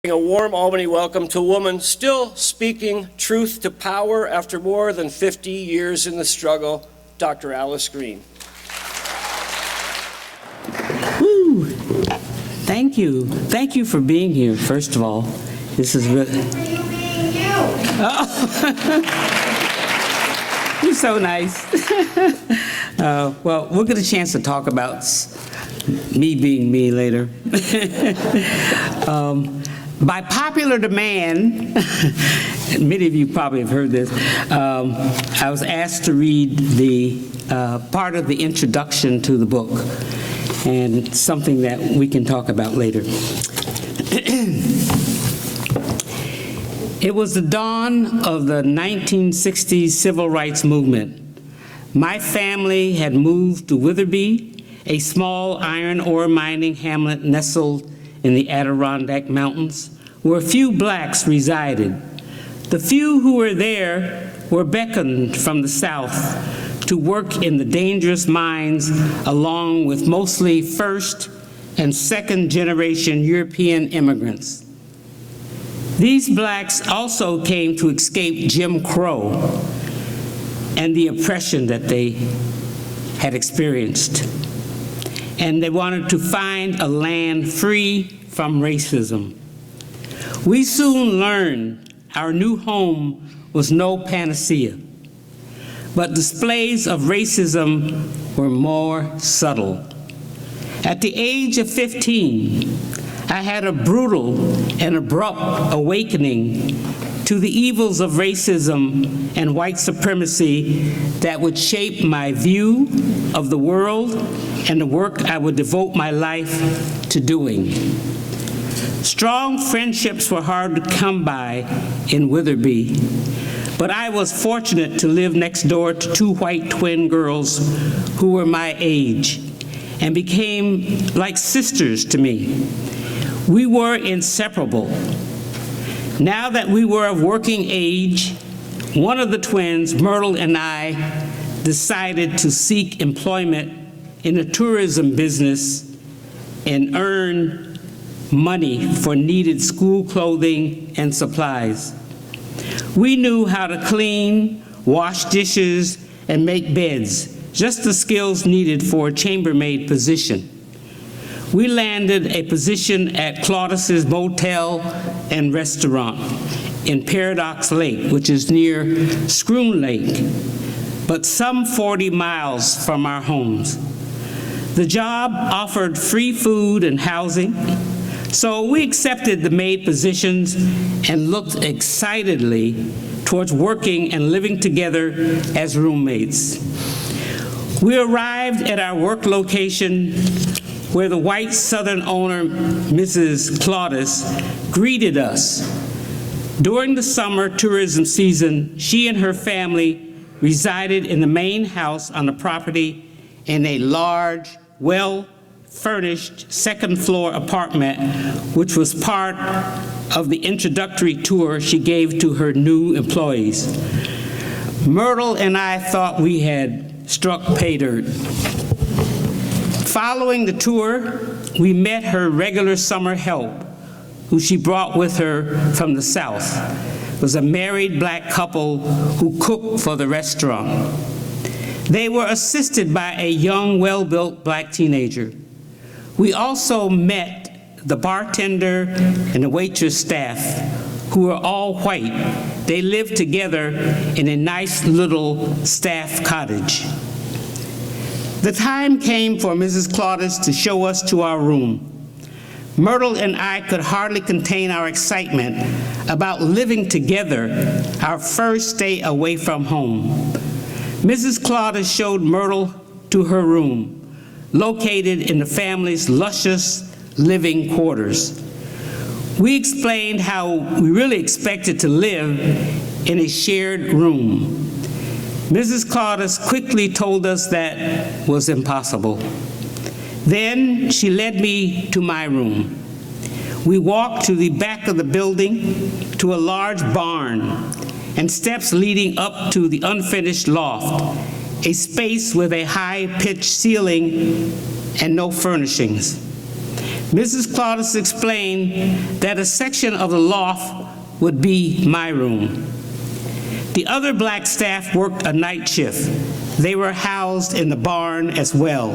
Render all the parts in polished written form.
A warm Albany welcome to a woman still speaking truth to power after more than 50 years in the struggle, Dr. Alice Green. Woo. Thank you. Thank you for being here, first of all. This is really... Oh. You're so nice. Well, we'll get a chance to talk about me being me later. By popular demand, many of you probably have heard this, I was asked to read the part of the introduction to the book, and something that we can talk about later. It was the dawn of the 1960s civil rights movement. My family had moved to Witherby, a small iron ore mining hamlet nestled in the Adirondack Mountains, where a few blacks resided. The few who were there were beckoned from the South to work in the dangerous mines along with mostly first and second generation European immigrants. These blacks also came to escape Jim Crow and the oppression that they had experienced. And they wanted to find a land free from racism. We soon learned our new home was no panacea, but displays of racism were more subtle. At the age of 15, I had a brutal and abrupt awakening to the evils of racism and white supremacy that would shape my view of the world and the work I would devote my life to doing. Strong friendships were hard to come by in Witherby, but I was fortunate to live next door to two white twin girls who were my age and became like sisters to me. We were inseparable. Now that we were of working age, one of the twins, Myrtle, and I decided to seek employment in the tourism business and earn money for needed school clothing and supplies. We knew how to clean, wash dishes, and make beds, just the skills needed for a chambermaid position. We landed a position at Claudis's Motel and Restaurant in Paradox Lake, which is near Scroon Lake, but some 40 miles from our homes. The job offered free food and housing, so we accepted the maid positions and looked excitedly towards working and living together as roommates. We arrived at our work location where the white Southern owner, Mrs. Claudis, greeted us. During the summer tourism season, she and her family resided in the main house on the property in a large, well-furnished second-floor apartment, which was part of the introductory tour she gave to her new employees. Myrtle and I thought we had struck pay dirt. Following the tour, we met her regular summer help, who she brought with her from the South. It was a married black couple who cooked for the restaurant. They were assisted by a young, well-built black teenager. We also met the bartender and the waitress staff, who were all white. They lived together in a nice little staff cottage. The time came for Mrs. Claudis to show us to our room. Myrtle and I could hardly contain our excitement about living together our first day away from home. Mrs. Claudis showed Myrtle to her room, located in the family's luscious living quarters. We explained how we really expected to live in a shared room. Mrs. Claudis quickly told us that was impossible. Then she led me to my room. We walked to the back of the building to a large barn and steps leading up to the unfinished loft, a space with a high-pitched ceiling and no furnishings. Mrs. Claudius explained that a section of the loft would be my room. The other black staff worked a night shift. They were housed in the barn as well.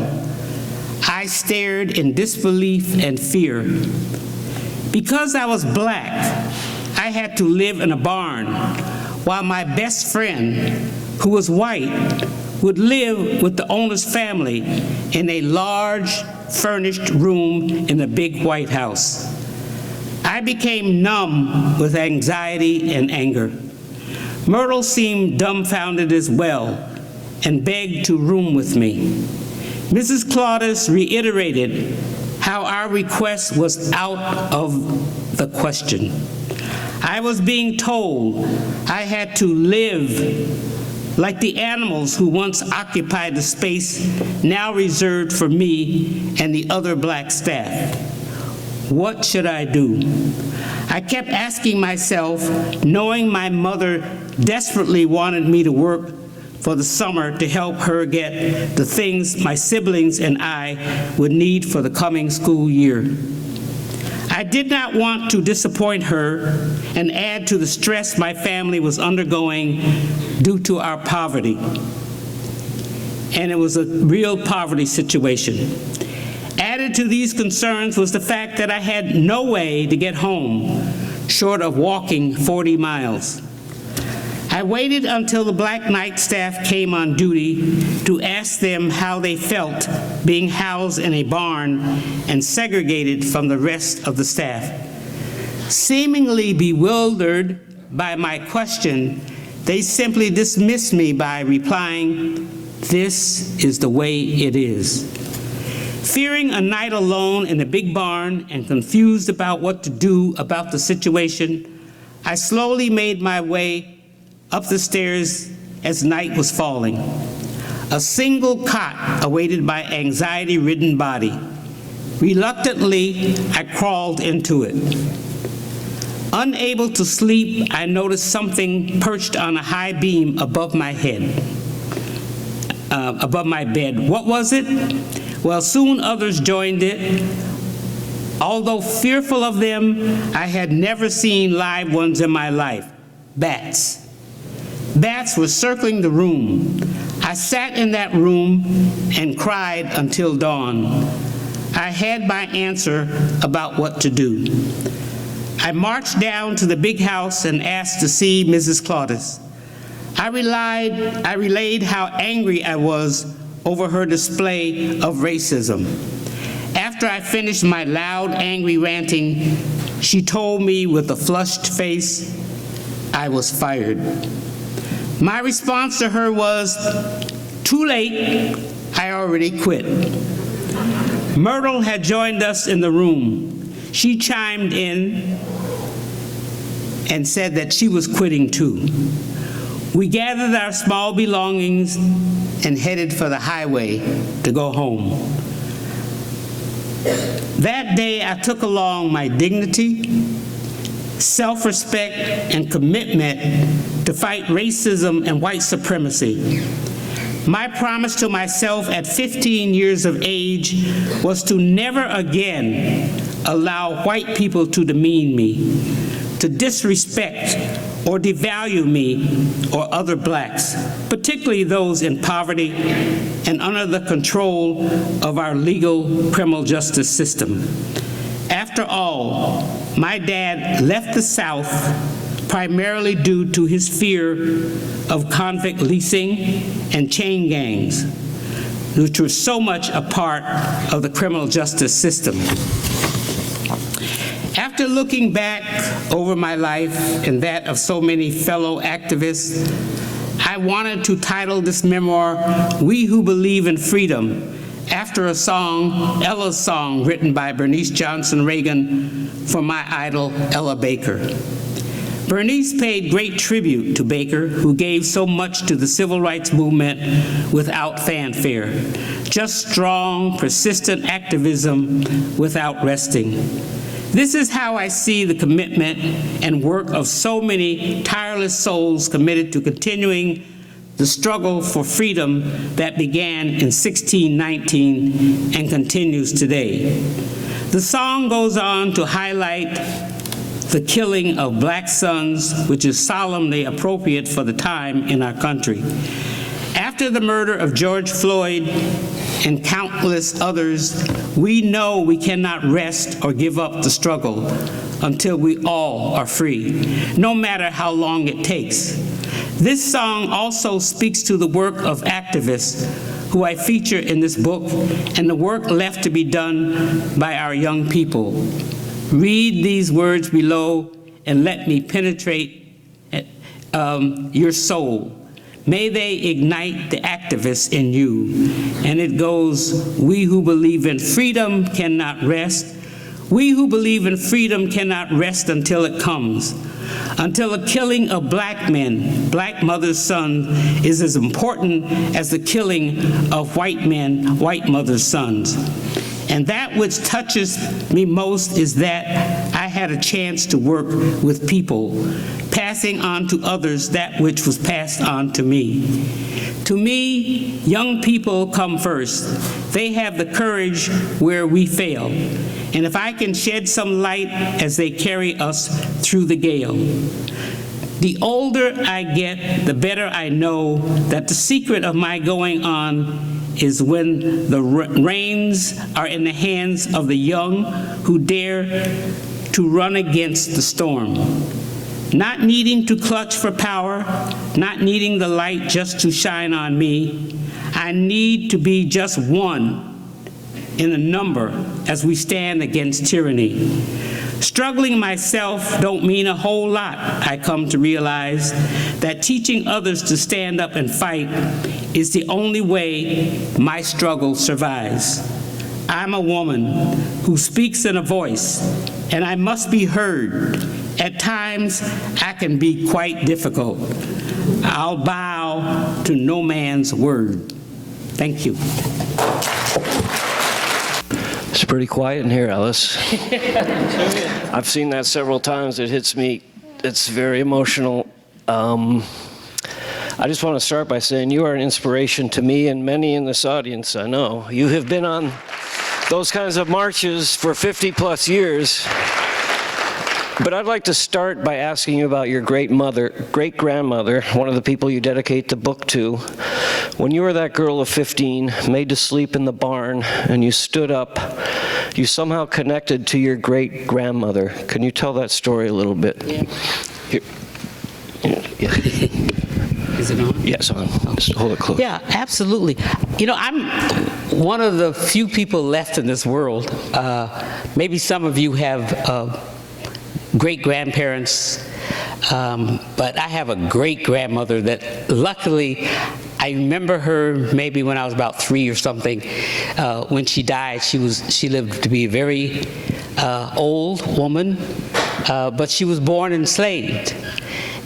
I stared in disbelief and fear. Because I was black, I had to live in a barn, while my best friend, who was white, would live with the owner's family in a large, furnished room in the big White House. I became numb with anxiety and anger. Myrtle seemed dumbfounded as well and begged to room with me. Mrs. Claudius reiterated how our request was out of the question. I was being told I had to live like the animals who once occupied the space now reserved for me and the other black staff. What should I do? I kept asking myself, knowing my mother desperately wanted me to work for the summer to help her get the things my siblings and I would need for the coming school year. I did not want to disappoint her and add to the stress my family was undergoing due to our poverty. And it was a real poverty situation. Added to these concerns was the fact that I had no way to get home, short of walking 40 miles. I waited until the black night staff came on duty to ask them how they felt being housed in a barn and segregated from the rest of the staff. Seemingly bewildered by my question, they simply dismissed me by replying, "This is the way it is." Fearing a night alone in the big barn and confused about what to do about the situation, I slowly made my way up the stairs as night was falling. A single cot awaited my anxiety-ridden body. Reluctantly, I crawled into it. Unable to sleep, I noticed something perched on a high beam above my head, above my bed. What was it? Well, soon others joined it. Although fearful of them, I had never seen live ones in my life. Bats. Bats were circling the room. I sat in that room and cried until dawn. I had my answer about what to do. I marched down to the big house and asked to see Mrs. Claudius. I relayed how angry I was over her display of racism. After I finished my loud, angry ranting, she told me with a flushed face, I was fired. My response to her was, "Too late, I already quit." Myrtle had joined us in the room. She chimed in and said that she was quitting too. We gathered our small belongings and headed for the highway to go home. That day, I took along my dignity, self-respect, and commitment to fight racism and white supremacy. My promise to myself at 15 years of age was to never again allow white people to demean me, to disrespect or devalue me or other blacks, particularly those in poverty and under the control of our legal criminal justice system. After all, my dad left the South primarily due to his fear of convict leasing and chain gangs, which were so much a part of the criminal justice system. After looking back over my life and that of so many fellow activists, I wanted to title this memoir, "We Who Believe in Freedom," after a song, Ella's song, written by Bernice Johnson Reagan for my idol, Ella Baker. Bernice paid great tribute to Baker, who gave so much to the civil rights movement without fanfare, just strong, persistent activism without resting. This is how I see the commitment and work of so many tireless souls committed to continuing the struggle for freedom that began in 1619 and continues today. The song goes on to highlight the killing of black sons, which is solemnly appropriate for the time in our country. After the murder of George Floyd and countless others, we know we cannot rest or give up the struggle until we all are free, no matter how long it takes. This song also speaks to the work of activists who I feature in this book and the work left to be done by our young people. Read these words below and let me penetrate your soul. May they ignite the activists in you. And it goes, we who believe in freedom cannot rest. We who believe in freedom cannot rest until it comes. Until the killing of black men, black mothers' sons, is as important as the killing of white men, white mothers' sons. And that which touches me most is that I had a chance to work with people, passing on to others that which was passed on to me. To me, young people come first. They have the courage where we fail. And if I can shed some light as they carry us through the gale. The older I get, the better I know that the secret of my going on is when the reins are in the hands of the young who dare to run against the storm. Not needing to clutch for power, not needing the light just to shine on me. I need to be just one in a number as we stand against tyranny. Struggling myself don't mean a whole lot. I come to realize that teaching others to stand up and fight is the only way my struggle survives. I'm a woman who speaks in a voice, and I must be heard. At times, I can be quite difficult. I'll bow to no man's word. Thank you. It's pretty quiet in here, Alice. I've seen that several times. It hits me. It's very emotional. I just want to start by saying you are an inspiration to me and many in this audience, I know. You have been on those kinds of marches for 50-plus years. But I'd like to start by asking you about your great-grandmother, one of the people you dedicate the book to. When you were that girl of 15, made to sleep in the barn, and you stood up, you somehow connected to your great-grandmother. Can you tell that story a little bit? Yeah. Here. Yeah. Is it on? Yeah, it's on. Just hold it close. Yeah, absolutely. You know, I'm one of the few people left in this world. Maybe some of you have great-grandparents, but I have a great-grandmother that luckily, I remember her maybe when I was about 3 or something. When she died, she lived to be a very old woman, but she was born enslaved.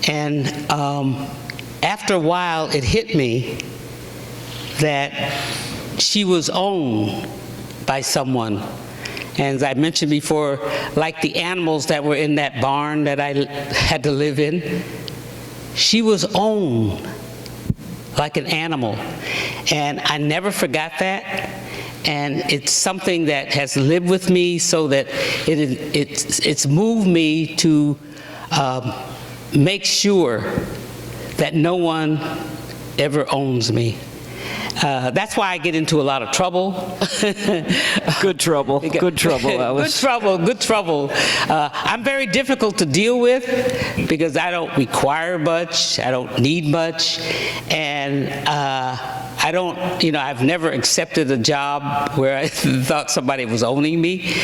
And after a while, it hit me that she was owned by someone. And as I mentioned before, like the animals that were in that barn that I had to live in, she was owned like an animal. And I never forgot that. And it's something that has lived with me so that it's moved me to make sure that no one ever owns me. That's why I get into a lot of trouble. Good trouble. Good trouble, Alice. Good trouble. I'm very difficult to deal with because I don't require much. I don't need much. And I don't, I've never accepted a job where I thought somebody was owning me.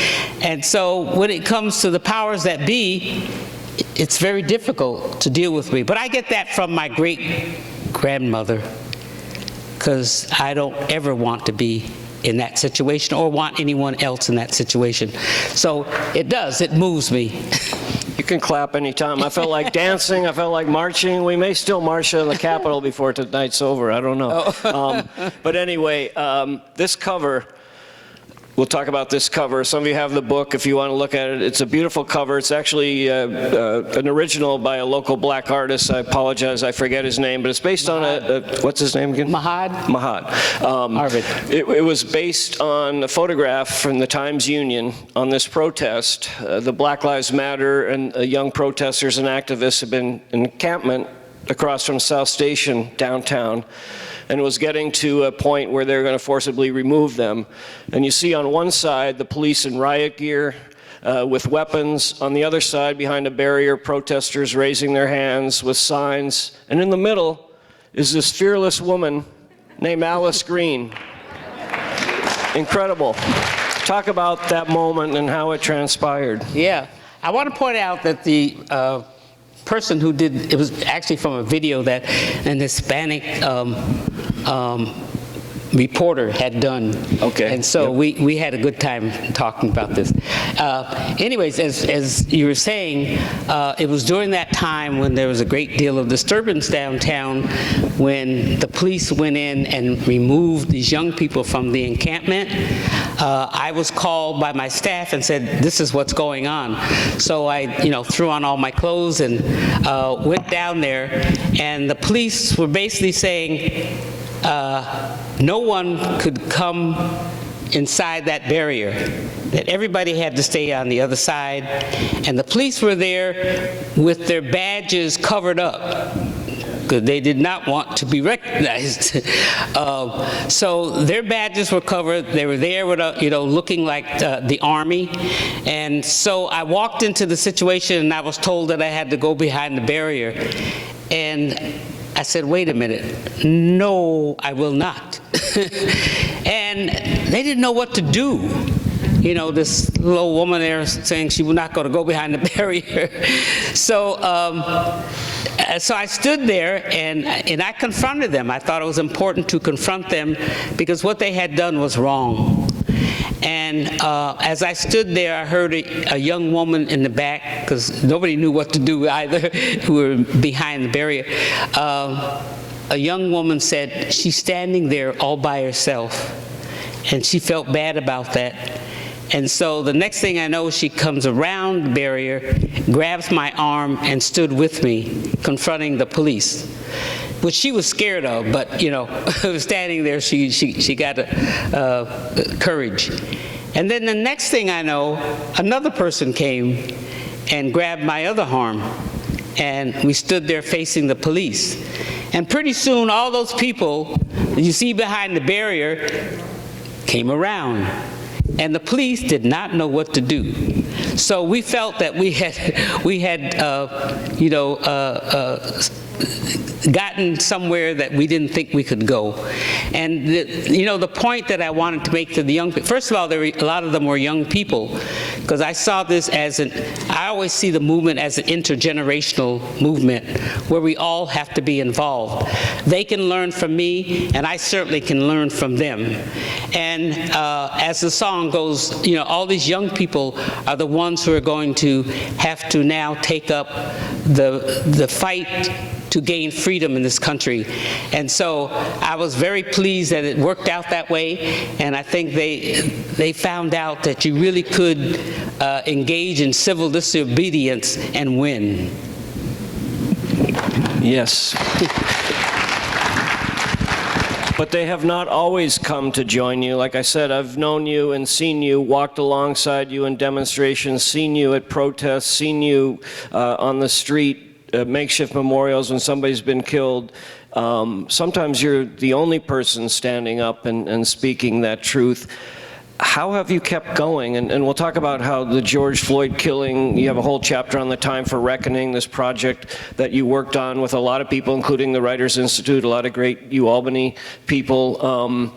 And so when it comes to the powers that be, it's very difficult to deal with me. But I get that from my great-grandmother, because I don't ever want to be in that situation or want anyone else in that situation. So it moves me. You can clap anytime. I felt like dancing, I felt like marching. We may still march in the Capitol before tonight's over, I don't know. But anyway, this cover, we'll talk about this cover. Some of you have the book if you want to look at it. It's a beautiful cover. It's actually an original by a local black artist. I apologize, I forget his name, but it's based on what's his name again? Mahad. Arvid. It was based on a photograph from the Times-Union on this protest. The Black Lives Matter and young protesters and activists have been in encampment across from South Station downtown, and it was getting to a point where they're going to forcibly remove them. And you see on one side the police in riot gear with weapons. On the other side, behind a barrier, protesters raising their hands with signs. And in the middle is this fearless woman named Alice Green. Incredible. Talk about that moment and how it transpired. Yeah. I want to point out that the person who did, it was actually from a video that an Hispanic reporter had done. Okay. And so we had a good time talking about this. Anyways, as you were saying, it was during that time when there was a great deal of disturbance downtown when the police went in and removed these young people from the encampment. I was called by my staff and said, this is what's going on. So I, threw on all my clothes and went down there, and the police were basically saying, no one could come inside that barrier, that everybody had to stay on the other side, and the police were there with their badges covered up because they did not want to be recognized. So their badges were covered. They were there with looking like the army. And so I walked into the situation and I was told that I had to go behind the barrier. And I said, wait a minute, no, I will not. And they didn't know what to do. This little woman there saying she was not going to go behind the barrier. So I stood there and I confronted them. I thought it was important to confront them because what they had done was wrong. And as I stood there, I heard a young woman in the back, because nobody knew what to do either, who were behind the barrier. A young woman said, she's standing there all by herself. And she felt bad about that. And so the next thing I know, she comes around the barrier, grabs my arm, and stood with me, confronting the police, which she was scared of, but standing there, she got courage. And then the next thing I know, another person came and grabbed my other arm, and we stood there facing the police. And pretty soon, all those people that you see behind the barrier came around. And the police did not know what to do. So we felt that we had gotten somewhere that we didn't think we could go. And the point that I wanted to make to the young people, first of all, a lot of them were young people, because I saw this as I always see the movement as an intergenerational movement where we all have to be involved. They can learn from me, and I certainly can learn from them. And as the song goes, all these young people are the ones who are going to have to now take up the fight to gain freedom in this country. And so I was very pleased that it worked out that way, and I think they found out that you really could engage in civil disobedience and win. Yes. But they have not always come to join you. Like I said, I've known you and seen you, walked alongside you in demonstrations, seen you at protests, seen you on the street, makeshift memorials when somebody's been killed. Sometimes you're the only person standing up and speaking that truth. How have you kept going? And we'll talk about how the George Floyd killing, you have a whole chapter on the Time for Reckoning, this project that you worked on with a lot of people, including the Writers Institute, a lot of great UAlbany people.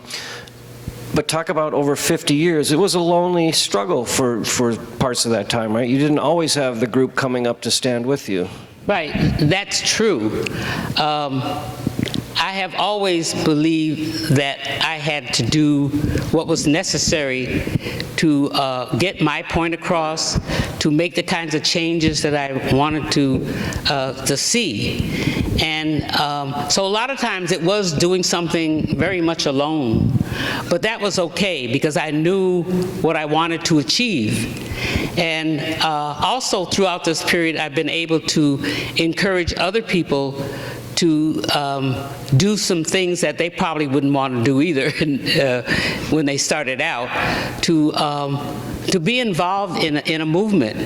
But talk about over 50 years. It was a lonely struggle for parts of that time, right? You didn't always have the group coming up to stand with you. Right, that's true. I have always believed that I had to do what was necessary to get my point across, to make the kinds of changes that I wanted to see. And so a lot of times it was doing something very much alone, but that was okay because I knew what I wanted to achieve. And also throughout this period, I've been able to encourage other people to do some things that they probably wouldn't want to do either when they started out, to be involved in a movement.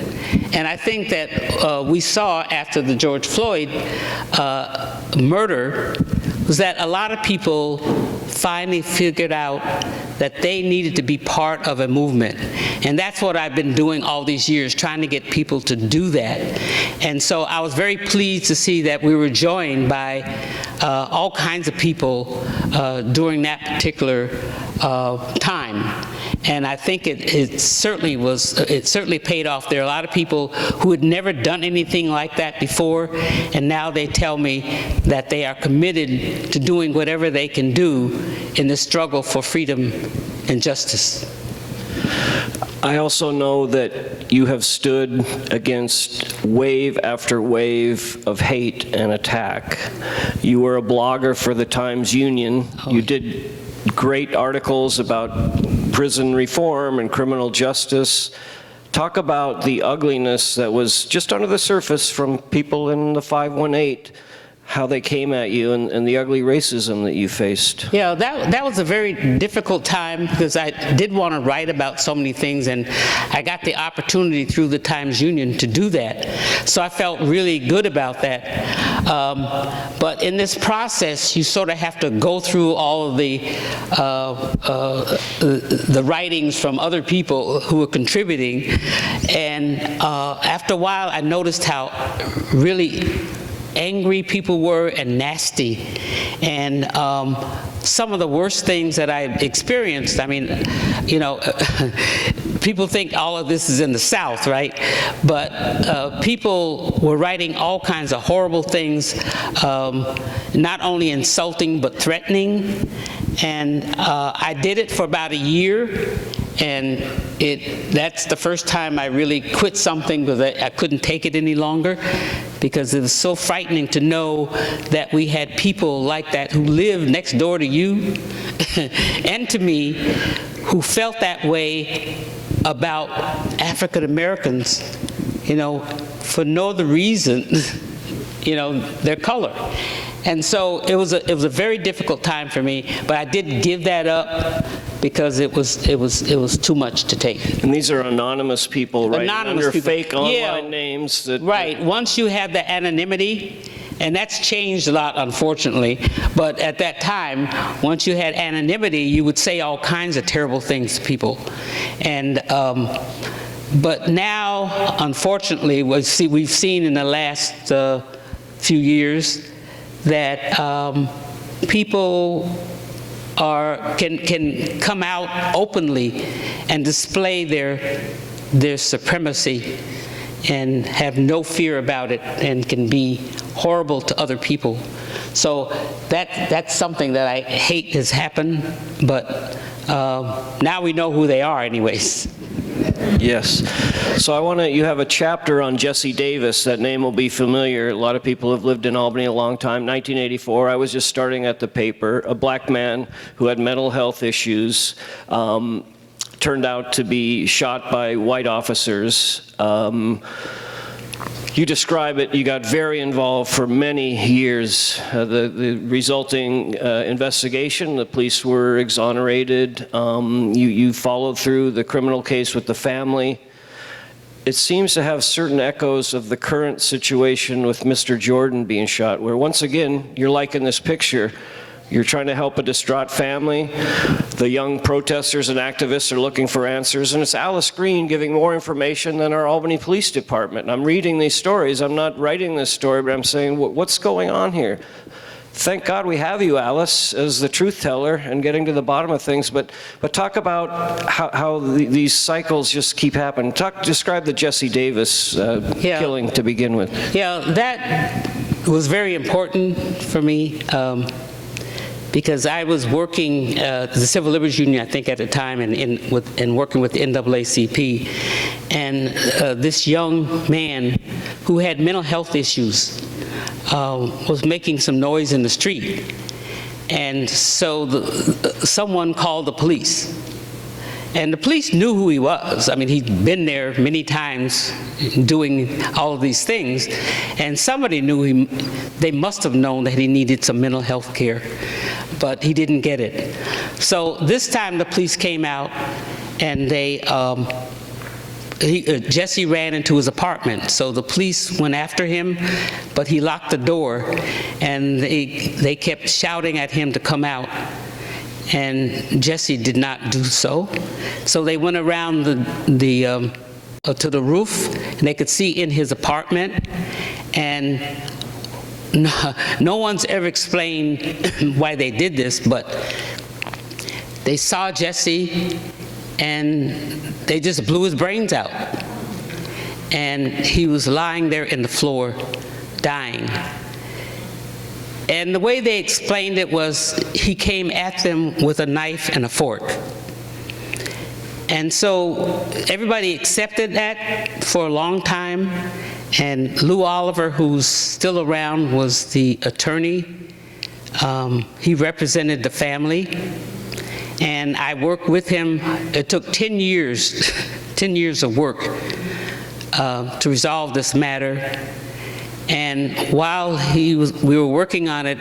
And I think that we saw after the George Floyd murder was that a lot of people finally figured out that they needed to be part of a movement. And that's what I've been doing all these years, trying to get people to do that. And so I was very pleased to see that we were joined by all kinds of people during that particular time. And I think it certainly paid off. There are a lot of people who had never done anything like that before, and now they tell me that they are committed to doing whatever they can do in the struggle for freedom and justice. I also know that you have stood against wave after wave of hate and attack. You were a blogger for the Times-Union. You did great articles about prison reform and criminal justice. Talk about the ugliness that was just under the surface from people in the 518, how they came at you, and the ugly racism that you faced. Yeah, that was a very difficult time because I did want to write about so many things, and I got the opportunity through the Times-Union to do that. So I felt really good about that. But in this process, you sort of have to go through all of the writings from other people who are contributing. And after a while, I noticed how really angry people were and nasty. And some of the worst things that I experienced, I mean, you know, people think all of this is in the South, right? But people were writing all kinds of horrible things, not only insulting, but threatening. And I did it for about a year. And that's the first time I really quit something because I couldn't take it any longer, because it was so frightening to know that we had people like that who lived next door to you and to me who felt that way about African Americans, you know, for no other reason, you know, their color. And so it was a very difficult time for me, but I did give that up because it was too much to take. And these are anonymous people writing under fake online yeah, names. Right. Once you have the anonymity, and that's changed a lot, unfortunately, but at that time, once you had anonymity, you would say all kinds of terrible things to people. And but now, unfortunately, we've seen in the last few years that people can come out openly and display their supremacy and have no fear about it and can be horrible to other people. So that's something that I hate has happened, but now we know who they are anyways. Yes. So you have a chapter on Jesse Davis. That name will be familiar. A lot of people have lived in Albany a long time. 1984, I was just starting at the paper. A black man who had mental health issues turned out to be shot by white officers. You describe it, you got very involved for many years. The resulting investigation, the police were exonerated. You followed through the criminal case with the family. It seems to have certain echoes of the current situation with Mr. Jordan being shot, where once again, you're like in this picture. You're trying to help a distraught family. The young protesters and activists are looking for answers, and it's Alice Green giving more information than our Albany Police Department. And I'm reading these stories. I'm not writing this story, but I'm saying, what's going on here? Thank God we have you, Alice, as the truth teller and getting to the bottom of things. But talk about how these cycles just keep happening. Describe the Jesse Davis killing to begin with. Yeah, that was very important for me. Because I was working the Civil Liberties Union, I think at the time, and working with the NAACP, and this young man who had mental health issues was making some noise in the street. And so someone called the police. And the police knew who he was. I mean, he'd been there many times doing all of these things. And somebody knew him. They must have known that he needed some mental health care, but he didn't get it. So this time the police came out, and Jesse ran into his apartment. So the police went after him, but he locked the door, and they kept shouting at him to come out. And Jesse did not do so. So they went around to the roof, and they could see in his apartment. And no one's ever explained why they did this, but they saw Jesse, and they just blew his brains out. And he was lying there in the floor, dying. And the way they explained it was he came at them with a knife and a fork. And so everybody accepted that for a long time. And Lou Oliver, who's still around, was the attorney. He represented the family. And I worked with him. It took 10 years, 10 years of work to resolve this matter. And while we were working on it,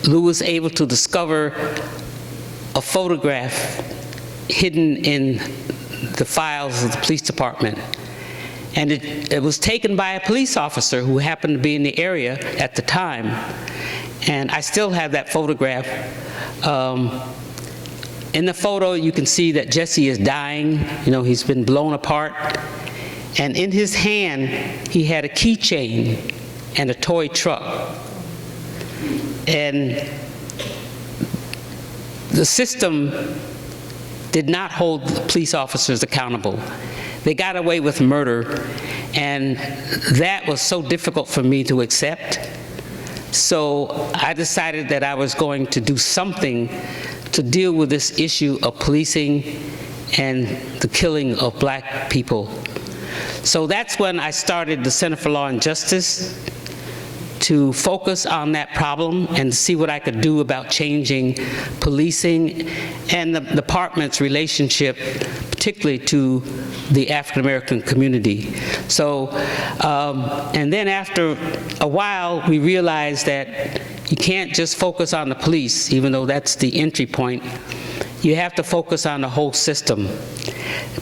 Lou was able to discover a photograph hidden in the files of the police department. And it was taken by a police officer who happened to be in the area at the time. And I still have that photograph. In the photo, you can see that Jesse is dying. You know, he's been blown apart. And in his hand, he had a keychain and a toy truck. And the system did not hold the police officers accountable. They got away with murder, and that was so difficult for me to accept. So I decided that I was going to do something to deal with this issue of policing and the killing of black people. So that's when I started the Center for Law and Justice, to focus on that problem and see what I could do about changing policing and the department's relationship, particularly to the African American community. So, and then after a while, we realized that you can't just focus on the police, even though that's the entry point. You have to focus on the whole system,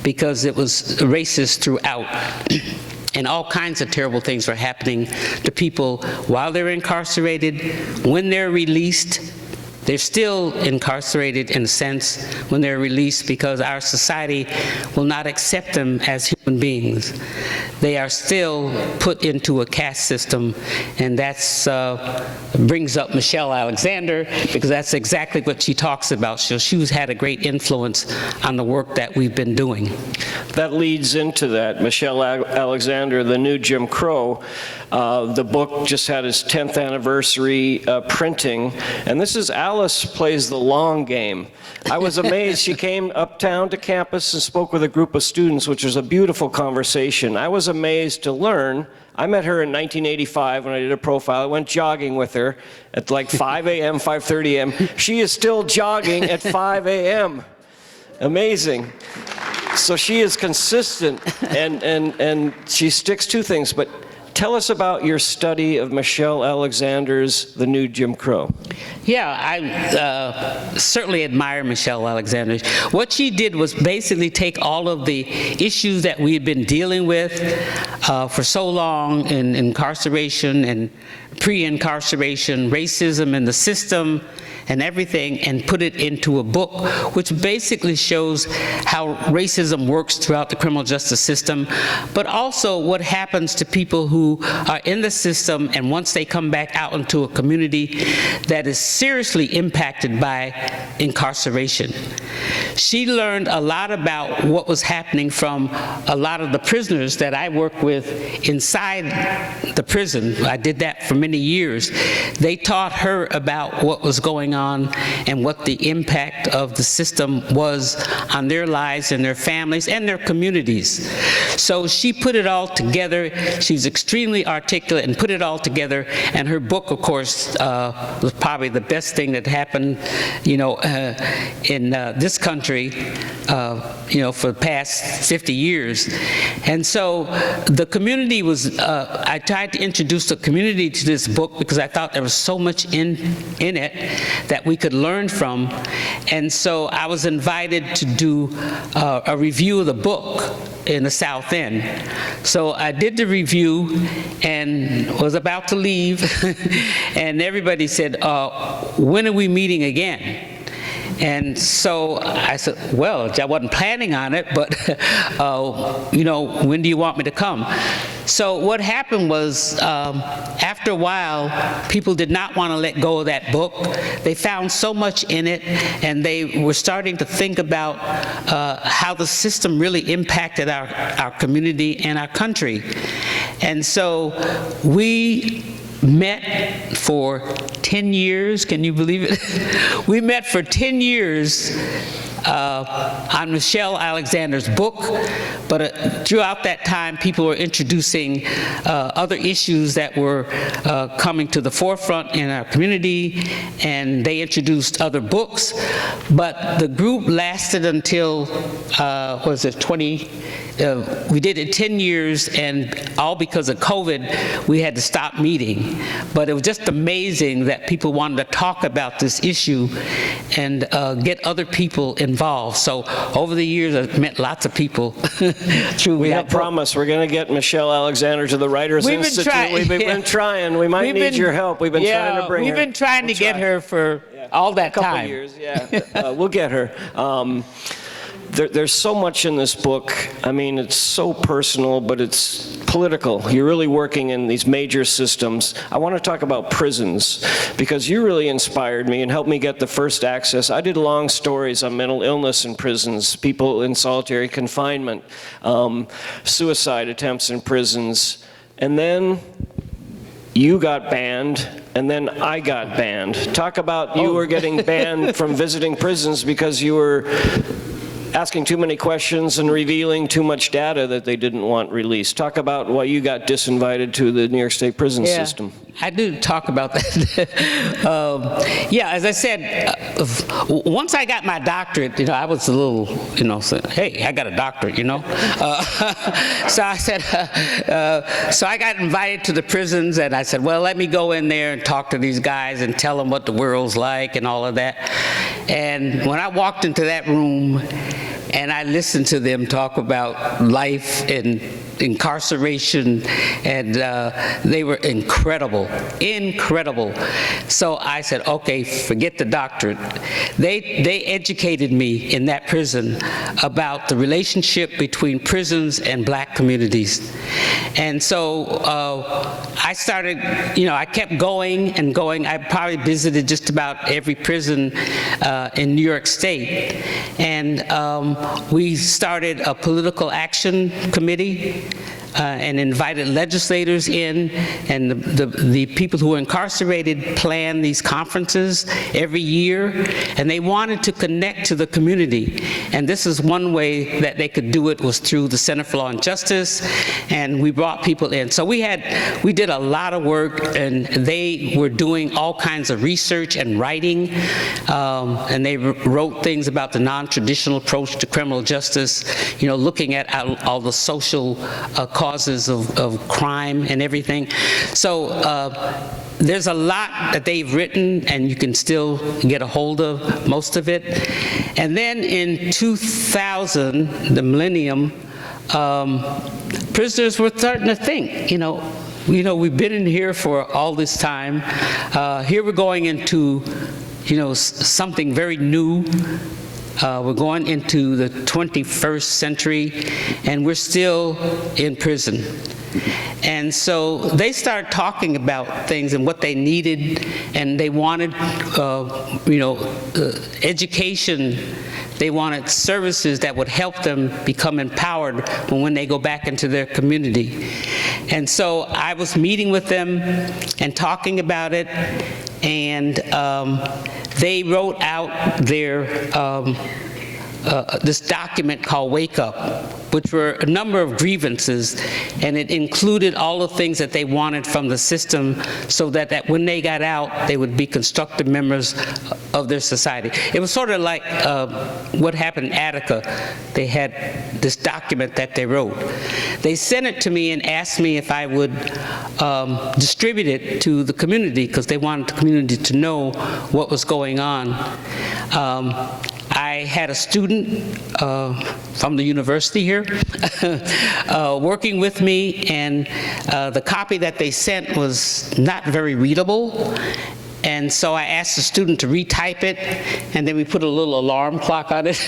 because it was racist throughout. And all kinds of terrible things were happening to people while they're incarcerated. When they're released, they're still incarcerated in a sense when they're released, because our society will not accept them as human beings. They are still put into a caste system, and that's brings up Michelle Alexander, because that's exactly what she talks about. So she's had a great influence on the work that we've been doing. That leads into that. Michelle Alexander, The New Jim Crow. The book just had its 10th anniversary printing, and this is Alice plays the long game. I was amazed. She came uptown to campus and spoke with a group of students, which was a beautiful conversation. I was amazed to learn. I met her in 1985 when I did a profile. I went jogging with her at like 5 a.m., 5:30 a.m. She is still jogging at 5 a.m. Amazing. So she is consistent, and she sticks to things. But tell us about your study of Michelle Alexander's The New Jim Crow. Yeah, I certainly admire Michelle Alexander. What she did was basically take all of the issues that we had been dealing with for so long in incarceration and pre-incarceration, racism in the system, and everything, and put it into a book which basically shows how racism works throughout the criminal justice system, but also what happens to people who are in the system, and once they come back out into a community that is seriously impacted by incarceration. She learned a lot about what was happening from a lot of the prisoners that I work with inside the prison. I did that for many many years. They taught her about what was going on and what the impact of the system was on their lives and their families and their communities. So she put it all together. She's extremely articulate and put it all together. And her book, of course, was probably the best thing that happened, in this country, for the past 50 years. And so the community was, I tried to introduce the community to this book because I thought there was so much in it that we could learn from. And so I was invited to do a review of the book in the South End. So I did the review and was about to leave, and everybody said, when are we meeting again? And so I said, well, I wasn't planning on it, but, when do you want me to come? So what happened was, after a while, people did not want to let go of that book. They found so much in it, and they were starting to think about how the system really impacted our community and our country. And so we met for 10 years, can you believe it? We met for 10 years on Michelle Alexander's book, but throughout that time, people were introducing other issues that were coming to the forefront in our community, and they introduced other books, but the group lasted until, we did it 10 years, and all because of COVID, we had to stop meeting. But it was just amazing that people wanted to talk about this issue and get other people involved. So over the years, I've met lots of people through We that have book. promised we're going to get Michelle Alexander to the Writers Institute. We've been trying. We might need your help. We've been trying to bring her. We've been trying to get her for all that couple time. years, yeah. We'll get her. There's so much in this book. I mean, it's so personal, but it's political. You're really working in these major systems. I want to talk about prisons, because you really inspired me and helped me get the first access. I did long stories on mental illness in prisons, people in solitary confinement, suicide attempts in prisons, and then you got banned, and then I got banned. Talk about you were getting banned from visiting prisons because you were asking too many questions and revealing too much data that they didn't want released. Talk about why you got disinvited to the New York State prison system. I do talk about that. As I said, once I got my doctorate, I was a little, said, hey, I got a doctorate, So I said, so I got invited to the prisons, and I said, well, let me go in there and talk to these guys and tell them what the world's like and all of that. And when I walked into that room, and I listened to them talk about life and incarceration, and they were incredible. So I said, okay, forget the doctorate. They educated me in that prison about the relationship between prisons and black communities. And so I started, I kept going and going. I probably visited just about every prison in New York State. And we started a political action committee and invited legislators in, and the people who were incarcerated planned these conferences every year, and they wanted to connect to the community. And this is one way that they could do it, was through the Center for Law and Justice, and we brought people in. So we did a lot of work, and they were doing all kinds of research and writing, and they wrote things about the non-traditional approach to criminal justice, looking at all the social causes of crime and everything. So there's a lot that they've written, and you can still get a hold of most of it. And then in 2000, the millennium, prisoners were starting to think, we've been in here for all this time. Here we're going into, something very new. We're going into the 21st century, and we're still in prison. And so they started talking about things and what they needed, and they wanted, education. They wanted services that would help them become empowered when they go back into their community. And so I was meeting with them and talking about it, and they wrote out their this document called Wake Up, which were a number of grievances, and it included all the things that they wanted from the system so that when they got out, they would be constructive members of their society. It was sort of like what happened in Attica. They had this document that they wrote. They sent it to me and asked me if I would distribute it to the community, because they wanted the community to know what was going on. I had a student from the university here working with me, and the copy that they sent was not very readable. And so I asked the student to retype it, and then we put a little alarm clock on it,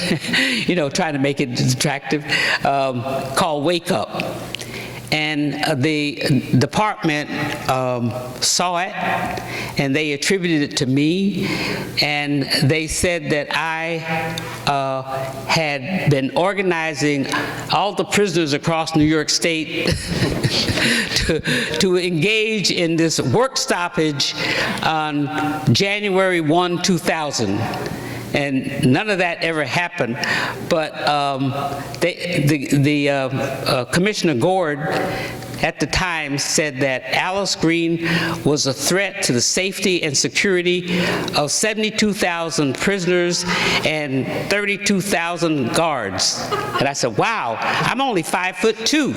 you know, trying to make it attractive, called Wake Up. And the department saw it, and they attributed it to me, and they said that I had been organizing all the prisoners across New York State to engage in this work stoppage on January 1, 2000. And none of that ever happened. But Commissioner Gord at the time said that Alice Green was a threat to the safety and security of 72,000 prisoners and 32,000 guards. And I said, wow, I'm only 5'2".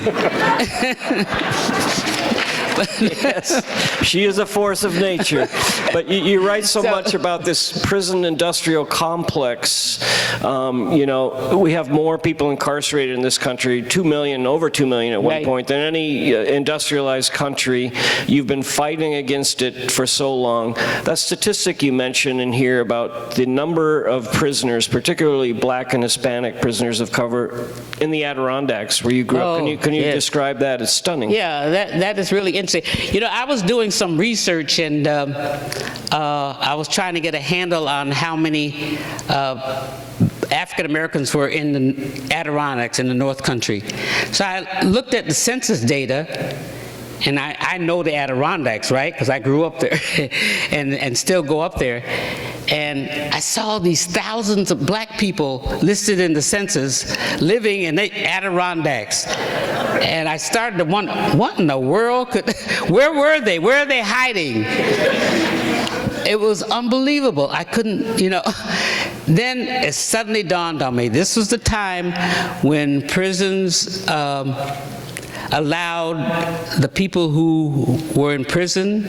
Yes, she is a force of nature. But you write so much about this prison industrial complex. You know, we have more people incarcerated in this country, 2 million, over 2 million at one point, than any industrialized country. You've been fighting against it for so long. That statistic you mentioned in here about the number of prisoners, particularly black and Hispanic prisoners of color in the Adirondacks, where you grew up. Can you describe that? It's stunning. Yeah, that is really interesting. You know, I was doing some research, and I was trying to get a handle on how many African Americans were in the Adirondacks in the North Country. So I looked at the census data, and I know the Adirondacks, right? Because I grew up there and still go up there. And I saw these thousands of black people listed in the census living in the Adirondacks. And I started to wonder, what in the world where were they? Where are they hiding? It was unbelievable. I couldn't, you know. Then it suddenly dawned on me, this was the time when prisons allowed the people who were in prison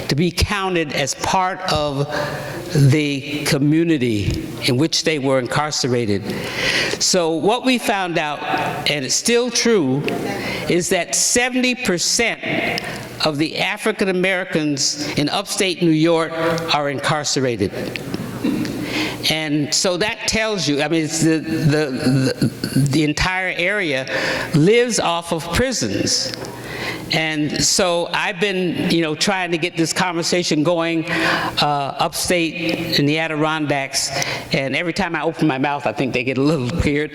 to be counted as part of the community in which they were incarcerated. So what we found out, and it's still true, is that 70% of the African Americans in upstate New York are incarcerated. And so that tells you, I mean, it's the entire area lives off of prisons. And so I've been, you know, trying to get this conversation going upstate in the Adirondacks, and every time I open my mouth, I think they get a little weird.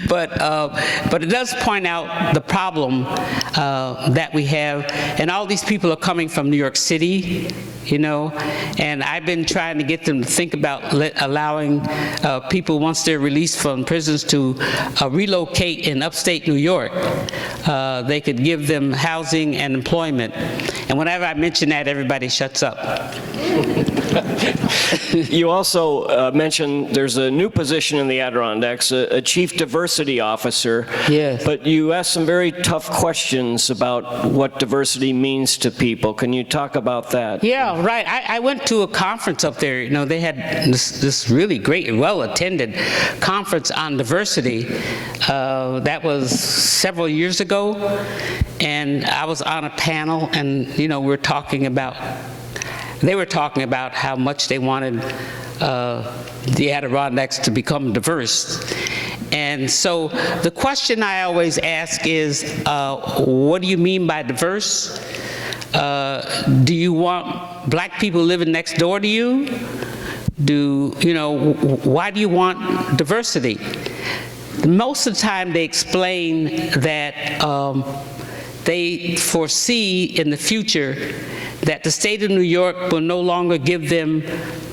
But it does point out the problem that we have, and all these people are coming from New York City, you know, and I've been trying to get them to think about allowing people, once they're released from prisons, to relocate in upstate New York. They could give them housing and employment. And whenever I mention that, everybody shuts up. You also mentioned there's a new position in the Adirondacks, a chief diversity officer. Yes. But you asked some very tough questions about what diversity means to people. Can you talk about that? Yeah, right. I went to a conference up there. You know, they had this really great, well-attended conference on diversity. That was several years ago. And I was on a panel, and, you know, they were talking about how much they wanted the Adirondacks to become diverse. And so the question I always ask is, what do you mean by diverse? Do you want black people living next door to you? Why do you want diversity? Most of the time they explain that they foresee in the future that the state of New York will no longer give them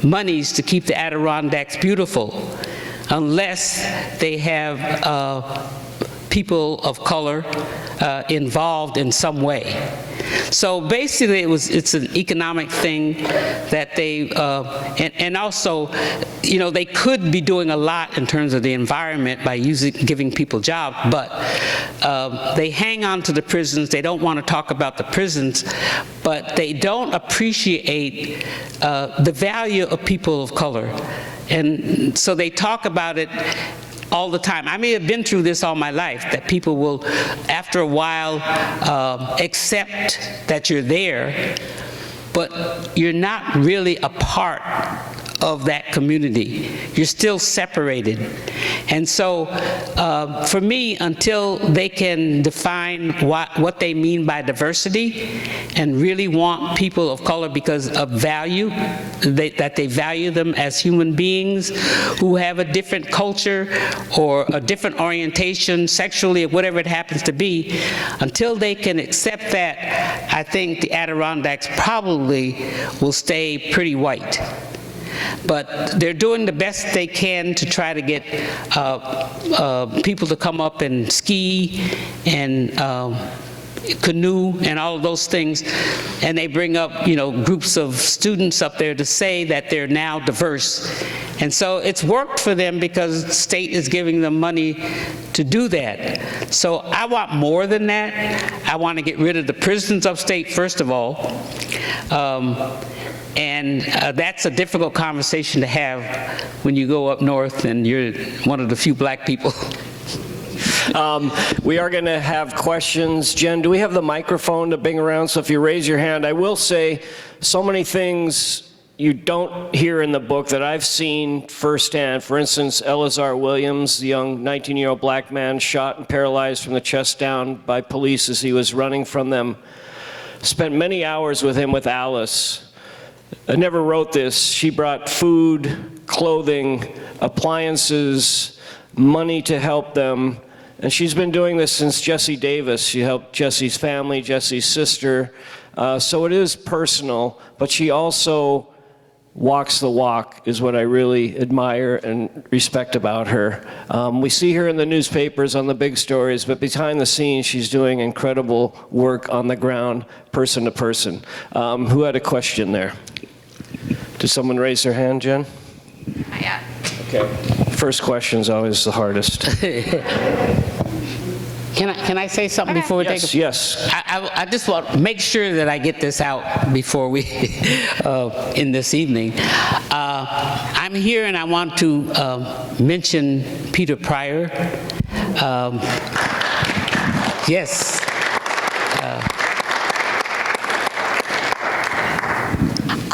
monies to keep the Adirondacks beautiful unless they have people of color involved in some way. So basically, it's an economic thing that they, and also, you know, they could be doing a lot in terms of the environment by giving people jobs, but they hang on to the prisons. They don't want to talk about the prisons, but they don't appreciate the value of people of color. And so they talk about it all the time. I may have been through this all my life, that people will, after a while, accept that you're there, but you're not really a part of that community. You're still separated. And so for me, until they can define what they mean by diversity and really want people of color because of value, that they value them as human beings who have a different culture or a different orientation sexually or whatever it happens to be, until they can accept that, I think the Adirondacks probably will stay pretty white. But they're doing the best they can to try to get people to come up and ski and canoe and all of those things, and they bring up, you know, groups of students up there to say that they're now diverse. And so it's worked for them because the state is giving them money to do that. So I want more than that. I want to get rid of the prisons upstate, first of all. And that's a difficult conversation to have when you go up north and you're one of the few black people. We are going to have questions. Jen, do we have the microphone to bring around? So if you raise your hand, I will say so many things you don't hear in the book that I've seen firsthand. For instance, Elazar Williams, the young 19-year-old black man shot and paralyzed from the chest down by police as he was running from them. Spent many hours with him with Alice. I never wrote this. She brought food, clothing, appliances, money to help them. And she's been doing this since Jesse Davis. She helped Jesse's family, Jesse's sister. So it is personal, but she also walks the walk, is what I really admire and respect about her. We see her in the newspapers on the big stories, but behind the scenes, she's doing incredible work on the ground, person to person. Who had a question there? Did someone raise their hand, Jen? Yeah. Okay. First question's always the hardest. Can I say something before we take a... Yes. I just want to make sure that I get this out before we in this evening. I'm here and I want to mention Peter Pryde. Yes.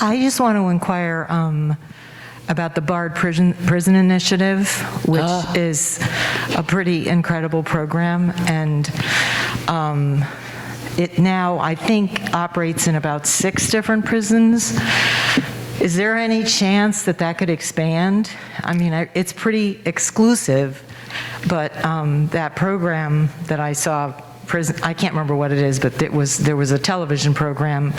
I just want to inquire about the Barred Prison Initiative, which is a pretty incredible program, and it now, I think, operates in about 6 different prisons. Is there any chance that that could expand? I mean, it's pretty exclusive, but that program that I saw, I can't remember what it is, but there was a television program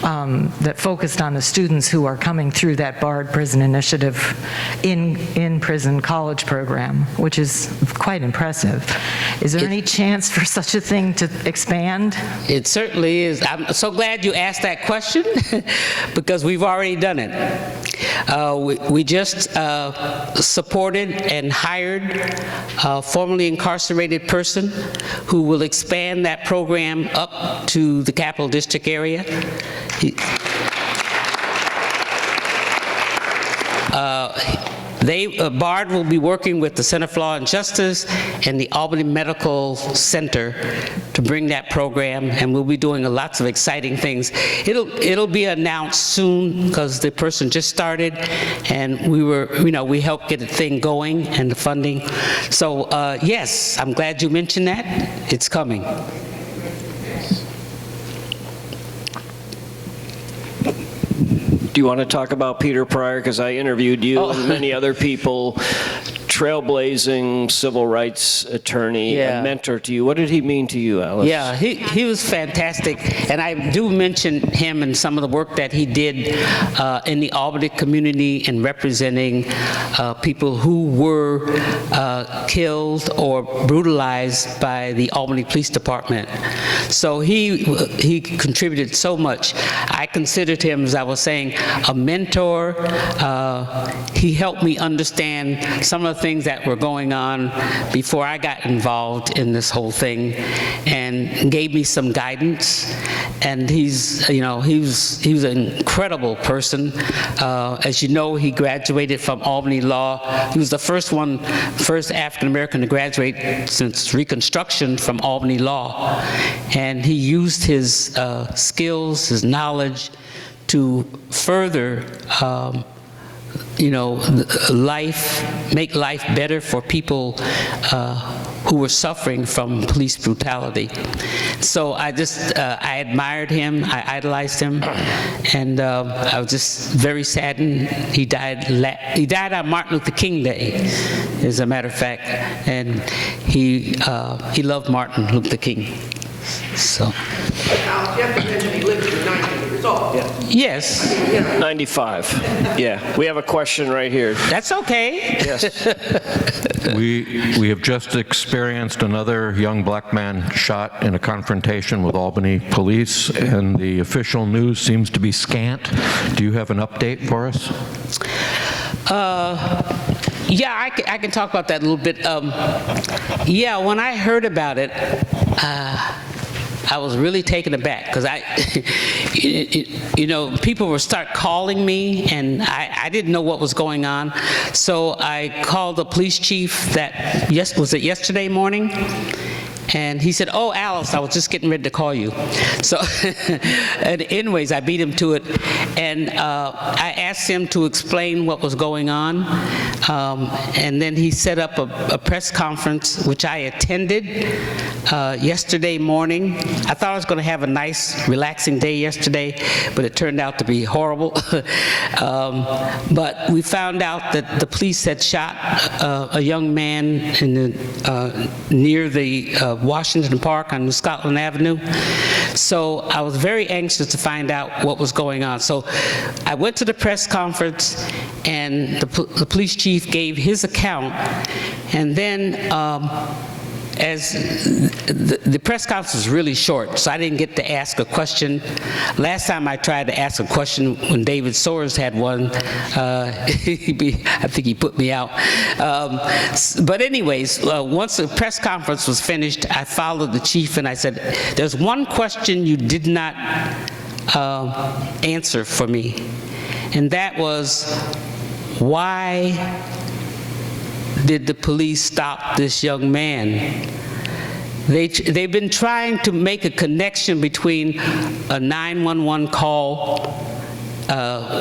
that focused on the students who are coming through that Barred Prison Initiative in prison college program, which is quite impressive. Is there any chance for such a thing to expand? It certainly is. I'm so glad you asked that question because we've already done it. We just supported and hired a formerly incarcerated person who will expand that program up to the Capital District area. BARD will be working with the Center for Law and Justice and the Albany Medical Center to bring that program, and we'll be doing lots of exciting things. It'll be announced soon because the person just started, and we helped get the thing going and the funding. So yes, I'm glad you mentioned that. It's coming. Do you want to talk about Peter Pryde? Because I interviewed you and many other people trailblazing civil rights attorney, Yeah. a mentor to you. What did he mean to you, Alice? Yeah, he was fantastic, and I do mention him and some of the work that he did in the Albany community in representing people who were killed or brutalized by the Albany Police Department. So he contributed so much. I considered him, as I was saying, a mentor. He helped me understand some of the things that were going on before I got involved in this whole thing, and gave me some guidance. And he was an incredible person. As you know, he graduated from Albany Law. He was the first African American to graduate since Reconstruction from Albany Law, and he used his skills, his knowledge, to further make life better for people who were suffering from police brutality. So I admired him, I idolized him, and I was just very saddened. He died on Martin Luther King Day, as a matter of fact, and he loved Martin Luther King. So. Now, Jeff mentioned he lived to be 90 years old. Yes. 95. Yeah, we have a question right here. That's okay. Yes. We have just experienced another young black man shot in a confrontation with Albany police, and the official news seems to be scant. Do you have an update for us? Yeah, I can talk about that a little bit. Yeah, when I heard about it, I was really taken aback, because people would start calling me, and I didn't know what was going on. So I called the police chief was it yesterday morning? And he said, "Oh, Alice, I was just getting ready to call you." So, and anyways, I beat him to it, and I asked him to explain what was going on, and then he set up a press conference, which I attended yesterday morning. I thought I was going to have a nice, relaxing day yesterday, but it turned out to be horrible. But we found out that the police had shot a young man near the Washington Park on New Scotland Avenue. So I was very anxious to find out what was going on. So I went to the press conference, and the police chief gave his account, and then as the press conference was really short, so I didn't get to ask a question. Last time I tried to ask a question, when David Soares had one, I think he put me out. But anyways, once the press conference was finished, I followed the chief and I said, "There's one question you did not answer for me, and that was, why did the police stop this young man?" They've been trying to make a connection between a 911 call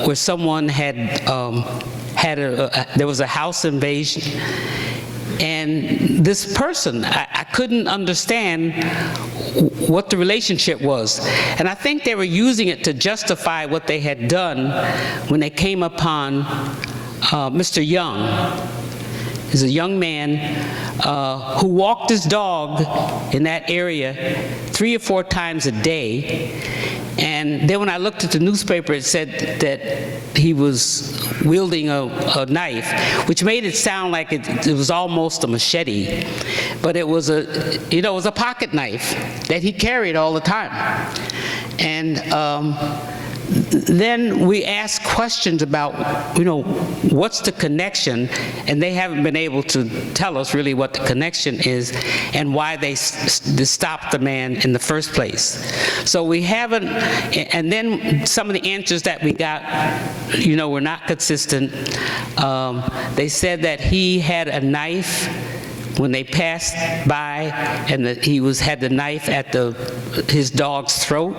where someone there was a house invasion, and this person, I couldn't understand what the relationship was. And I think they were using it to justify what they had done when they came upon Mr. Young. He's a young man who walked his dog in that area 3 or 4 times a day. And then when I looked at the newspaper, it said that he was wielding a knife, which made it sound like it was almost a machete. But it was a pocket knife that he carried all the time. And then we asked questions about, what's the connection, and they haven't been able to tell us really what the connection is and why they stopped the man in the first place. So we haven't, and then some of the answers that we got, were not consistent. They said that he had a knife when they passed by, and that he had the knife at his dog's throat.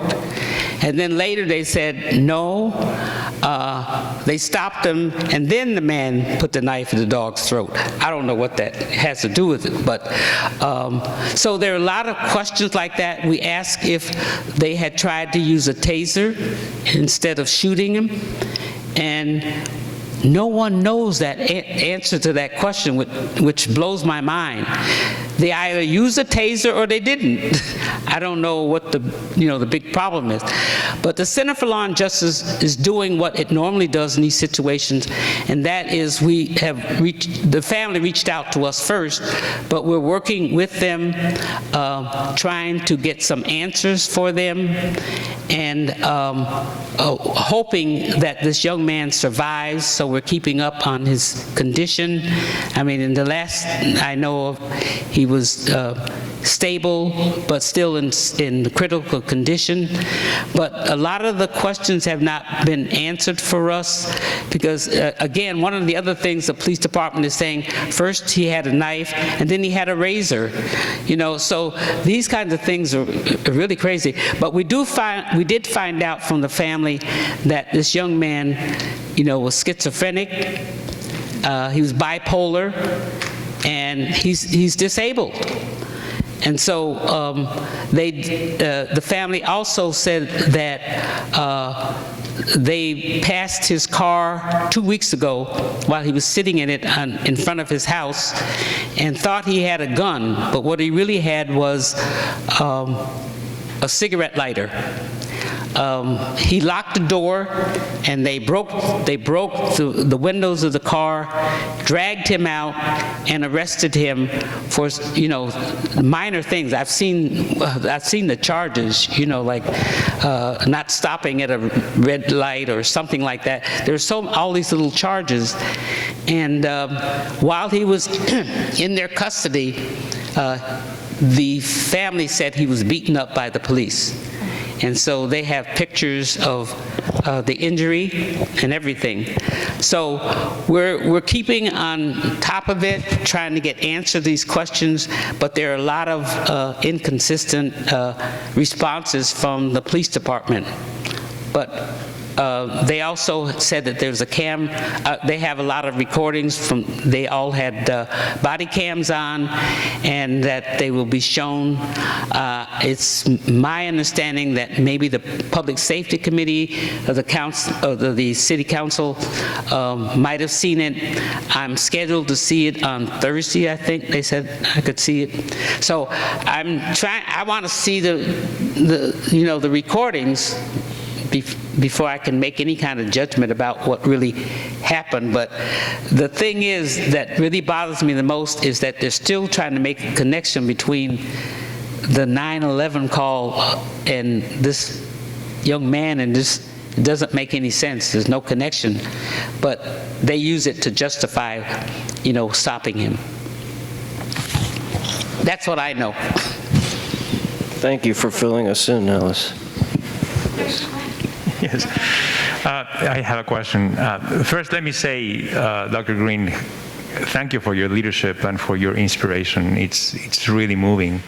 And then later they said no, they stopped him, and then the man put the knife in the dog's throat. I don't know what that has to do with it, but so there are a lot of questions like that. We asked if they had tried to use a taser instead of shooting him, and no one knows that answer to that question, which blows my mind. They either used a taser or they didn't. I don't know what the big problem is. But the Center for Law and Justice is doing what it normally does in these situations, and that is the family reached out to us first, but we're working with them, trying to get some answers for them, and hoping that this young man survives, so we're keeping up on his condition. I mean, in the last I know of, he was stable, but still in critical condition. But a lot of the questions have not been answered for us because, again, one of the other things the police department is saying, first he had a knife and then he had a razor. So these kinds of things are really crazy. But we did find out from the family that this young man, was schizophrenic, he was bipolar, and he's disabled. And so the family also said that they passed his car 2 weeks ago while he was sitting in it in front of his house and thought he had a gun, but what he really had was a cigarette lighter. He locked the door, and they broke the windows of the car, dragged him out, and arrested him for minor things. I've seen the charges, like not stopping at a red light or something like that. There's all these little charges, and while he was in their custody, the family said he was beaten up by the police. And so they have pictures of the injury and everything. So we're keeping on top of it, trying to get answers to these questions, but there are a lot of inconsistent responses from the police department. But they also said that there's a cam, they have a lot of recordings they all had body cams on, and that they will be shown. It's my understanding that maybe the Public Safety Committee of the City Council might have seen it. I'm scheduled to see it on Thursday, I think they said I could see it. So I want to see the recordings before I can make any kind of judgment about what really happened. But the thing is that really bothers me the most is that they're still trying to make a connection between the 9/11 call and this young man, and this doesn't make any sense. There's no connection. But they use it to justify, stopping him. That's what I know. Thank you for filling us in, Alice. Yes. I have a question. First, let me say, Dr. Green, thank you for your leadership and for your inspiration. It's really moving.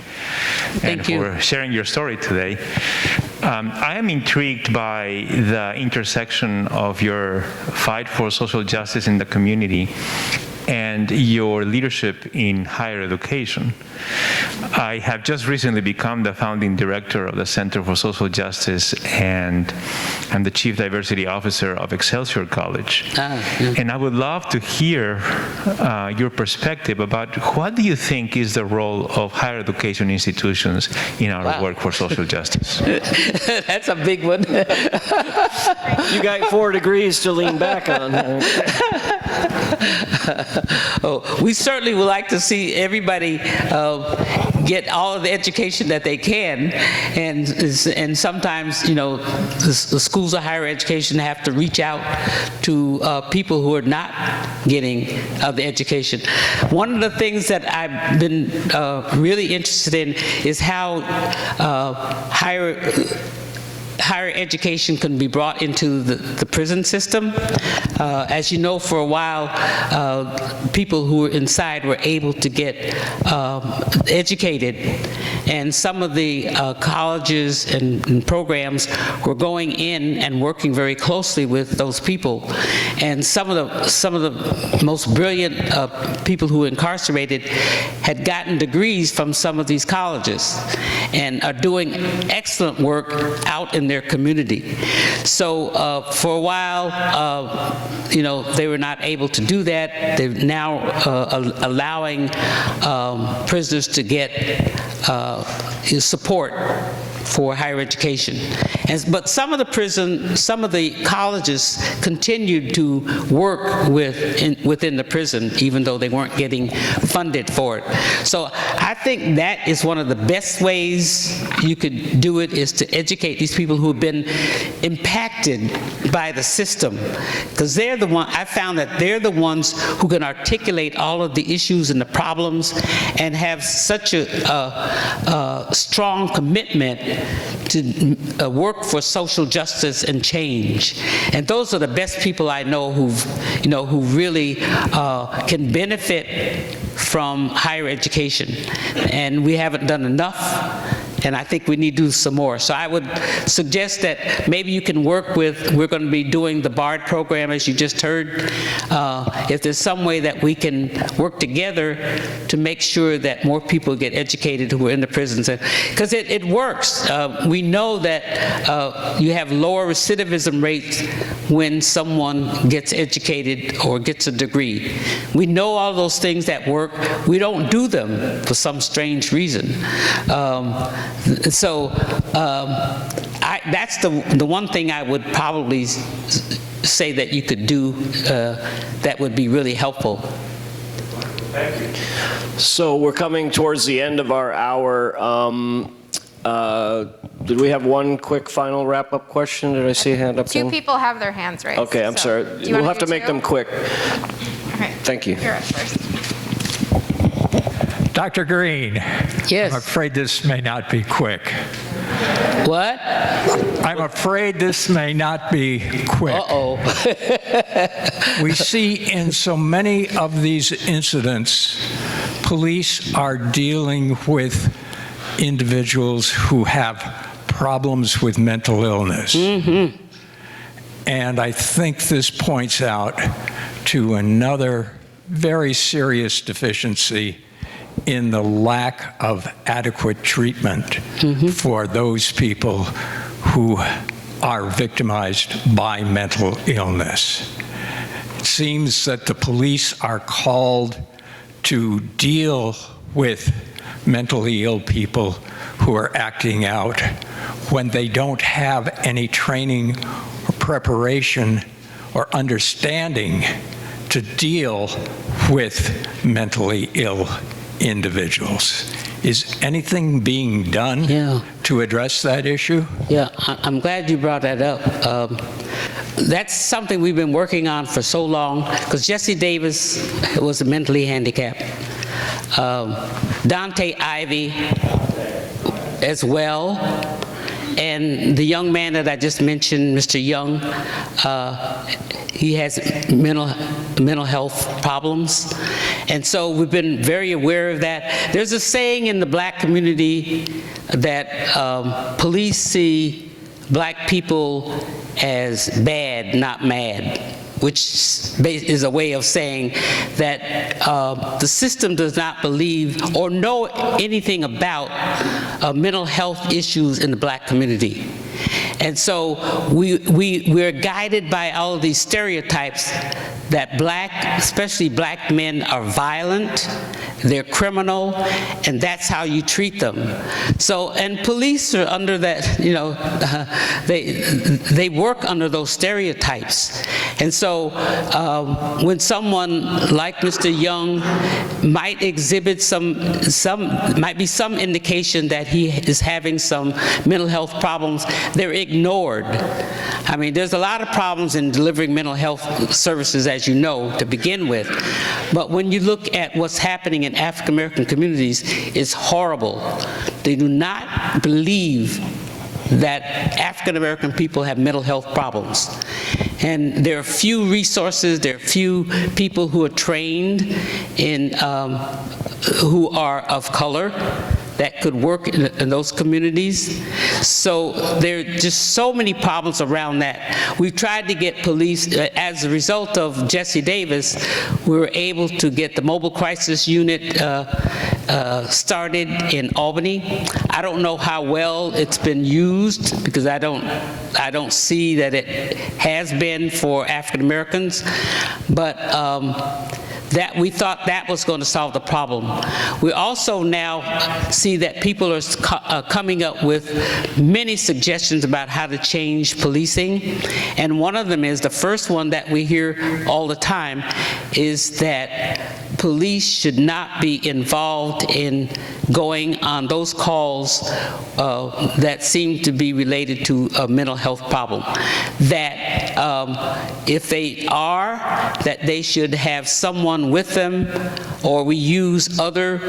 Thank you. For sharing your story today. I am intrigued by the intersection of your fight for social justice in the community and your leadership in higher education. I have just recently become the founding director of the Center for Social Justice, and I'm the Chief Diversity Officer of Excelsior College. And I would love to hear your perspective about what do you think is the role of higher education institutions in our work for social justice? That's a big one. You got 4 degrees to lean back on. We certainly would like to see everybody get all of the education that they can, and sometimes the schools of higher education have to reach out to people who are not getting the education. One of the things that I've been really interested in is how higher education can be brought into the prison system. As you know, for a while, people who were inside were able to get educated, And some of the colleges and programs were going in and working very closely with those people. And some of the most brilliant people who were incarcerated had gotten degrees from some of these colleges and are doing excellent work out in their community. So for a while, they were not able to do that. They're now allowing prisoners to get support for higher education. But some of the colleges continued to work within the prison, even though they weren't getting funded for it. So I think that is one of the best ways you could do it, is to educate these people who have been impacted by the system, because I found that they're the ones who can articulate all of the issues and the problems and have such a strong commitment to work for social justice and change. And those are the best people I know who really can benefit from higher education. And we haven't done enough. And I think we need to do some more. So I would suggest that maybe you can work with, we're going to be doing the BARD program, as you just heard. If there's some way that we can work together to make sure that more people get educated who are in the prisons. Because it works. We know that you have lower recidivism rates when someone gets educated or gets a degree. We know all those things that work. We don't do them for some strange reason. So that's the one thing I would probably say that you could do that would be really helpful. Thank you. So we're coming towards the end of our hour. Did we have one quick final wrap-up question? Did I see a hand up? Two people have their hands raised. Okay, I'm sorry. We'll have to make them quick. Okay. Thank you. You're up first. Dr. Green. Yes. I'm afraid this may not be quick. What? I'm afraid this may not be quick. Uh-oh. We see in so many of these incidents, police are dealing with individuals who have problems with mental illness. Mm-hmm. And I think this points out to another very serious deficiency in the lack of adequate treatment for those people who are victimized by mental illness. It seems that the police are called to deal with mentally ill people who are acting out when they don't have any training or preparation or understanding to deal with mentally ill individuals. Is anything being done to address that issue? Yeah, I'm glad you brought that up. That's something we've been working on for so long, because Jesse Davis was mentally handicapped. Dante Ivey as well. And the young man that I just mentioned, Mr. Young, he has mental health problems. And so we've been very aware of that. There's a saying in the black community that police see black people as bad, not mad, which is a way of saying that the system does not believe or know anything about mental health issues in the black community. And so we're guided by all of these stereotypes that especially black men are violent, they're criminal, and that's how you treat them. So, and police are under that, they work under those stereotypes. And so when someone like Mr. Young might exhibit might be some indication that he is having some mental health problems, they're ignored. I mean, there's a lot of problems in delivering mental health services, as you know, to begin with. But when you look at what's happening in African American communities, it's horrible. They do not believe that African American people have mental health problems. And there are few resources, there are few people who are trained who are of color that could work in those communities. So there are just so many problems around that. We've tried to get police, as a result of Jesse Davis, we were able to get the mobile crisis unit started in Albany. I don't know how well it's been used, because I don't see that it has been for African Americans, but that we thought that was going to solve the problem. We also now see that people are coming up with many suggestions about how to change policing, and one of them is, the first one that we hear all the time, is that police should not be involved in going on those calls that seem to be related to a mental health problem. That if they are, that they should have someone with them, or we use other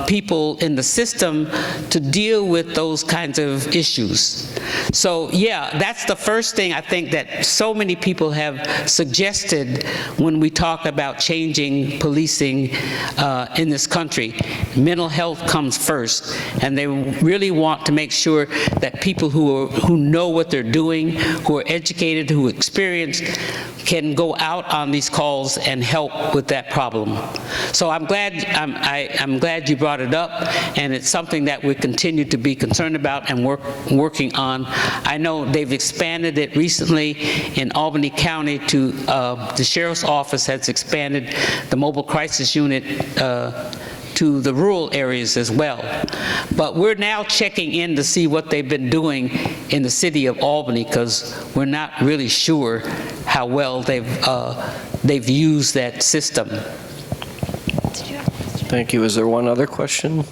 people in the system to deal with those kinds of issues. So yeah, that's the first thing I think that so many people have suggested when we talk about changing policing in this country. Mental health comes first, and they really want to make sure that people who know what they're doing, who are educated, who are experienced, can go out on these calls and help with that problem. So I'm glad you brought it up, and it's something that we continue to be concerned about and working on. I know they've expanded it recently in Albany County to the Sheriff's Office has expanded the mobile crisis unit to the rural areas as well. But we're now checking in to see what they've been doing in the city of Albany, because we're not really sure how well they've used that system. Thank you. Is there one other question?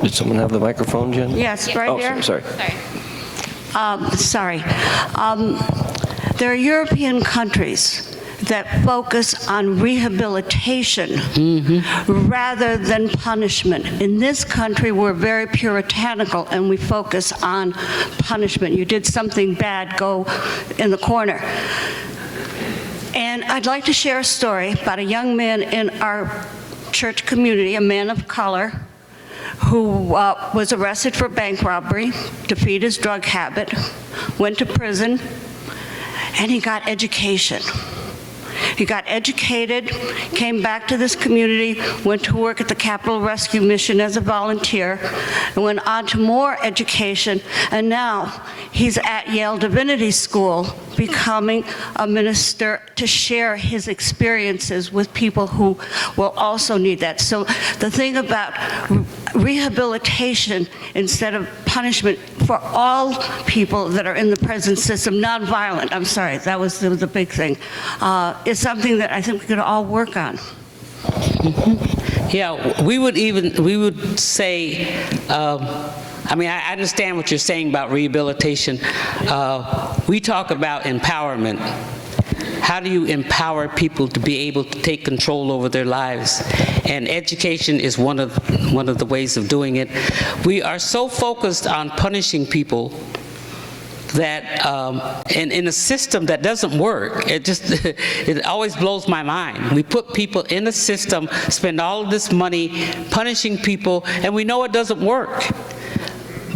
Did someone have the microphone, Jen? Yes, right there. Oh, sorry. Sorry. There are European countries that focus on rehabilitation rather than punishment. In this country, we're very puritanical, and we focus on punishment. You did something bad, go in the corner. And I'd like to share a story about a young man in our church community, a man of color, who was arrested for bank robbery to feed his drug habit, went to prison, and he got education. He got educated, came back to this community, went to work at the Capitol Rescue Mission as a volunteer, and went on to more education, and now he's at Yale Divinity School becoming a minister to share his experiences with people who will also need that. So the thing about rehabilitation instead of punishment for all people that are in the prison system, nonviolent, I'm sorry, that was the big thing, is something that I think we could all work on. Yeah, we would say, I mean, I understand what you're saying about rehabilitation. We talk about empowerment. How do you empower people to be able to take control over their lives? And education is one of the ways of doing it. We are so focused on punishing people that in a system that doesn't work. It always blows my mind. We put people in a system, spend all of this money punishing people, and we know it doesn't work.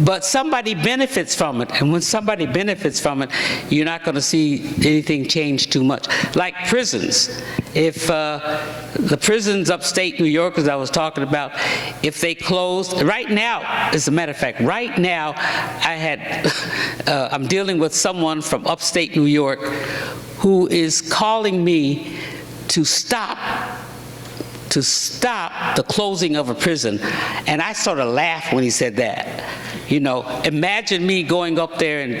But somebody benefits from it, and when somebody benefits from it, you're not going to see anything change too much. Like prisons. If the prisons upstate New York, as I was talking about, if they closed, right now, as a matter of fact, right now, I'm dealing with someone from upstate New York who is calling me to stop the closing of a prison. And I sort of laughed when he said that. You know, imagine me going up there and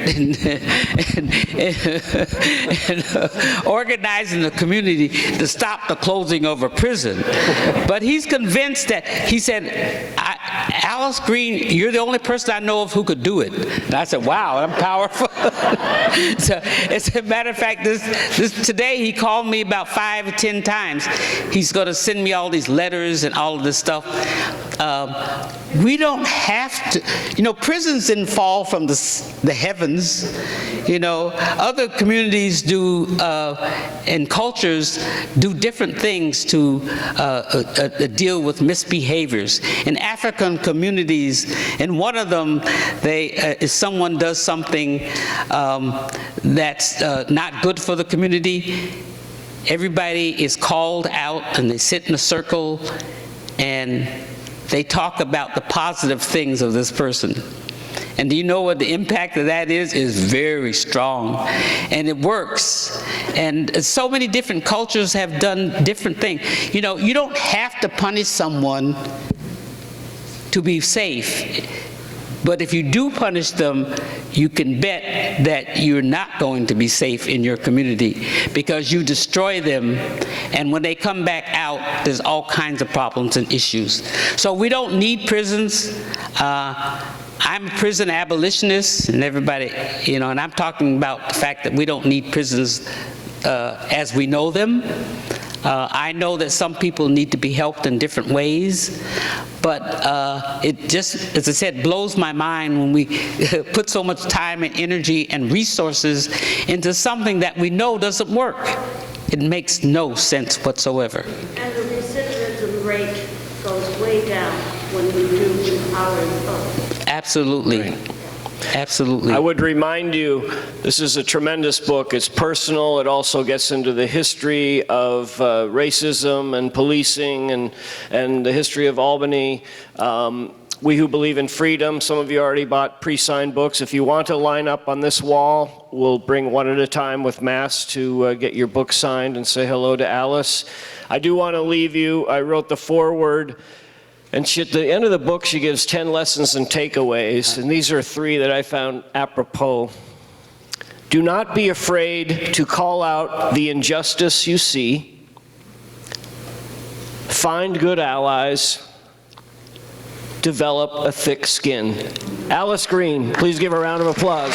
organizing the community to stop the closing of a prison. But he's convinced that, he said, Alice Green, you're the only person I know of who could do it. And I said, wow, I'm powerful. So, as a matter of fact, today he called me about 5 or 10 times. He's going to send me all these letters and all of this stuff. we don't have to, prisons didn't fall from the heavens. Other communities do, and cultures do different things to deal with misbehaviors. In African communities, in one of them, if someone does something that's not good for the community, everybody is called out and they sit in a circle and they talk about the positive things of this person. And do you know what the impact of that is? Is very strong. And it works. And so many different cultures have done different things. You don't have to punish someone to be safe. But if you do punish them, you can bet that you're not going to be safe in your community because you destroy them, and when they come back out, there's all kinds of problems and issues. So we don't need prisons. I'm a prison abolitionist, and everybody, and I'm talking about the fact that we don't need prisons as we know them. I know that some people need to be helped in different ways, but it just, as I said, blows my mind when we put so much time and energy and resources into something that we know doesn't work. It makes no sense whatsoever. And the recidivism rate goes way down when we do empower folks. Absolutely. Right. Absolutely. I would remind you, this is a tremendous book. It's personal. It also gets into the history of racism and policing and the history of Albany. We Who Believe in Freedom, some of you already bought pre-signed books. If you want to line up on this wall, we'll bring one at a time with masks to get your book signed and say hello to Alice. I do want to leave you, I wrote the foreword, and at the end of the book, she gives 10 lessons and takeaways, and these are 3 that I found apropos. Do not be afraid to call out the injustice you see. Find good allies. Develop a thick skin. Alice Green, please give a round of applause.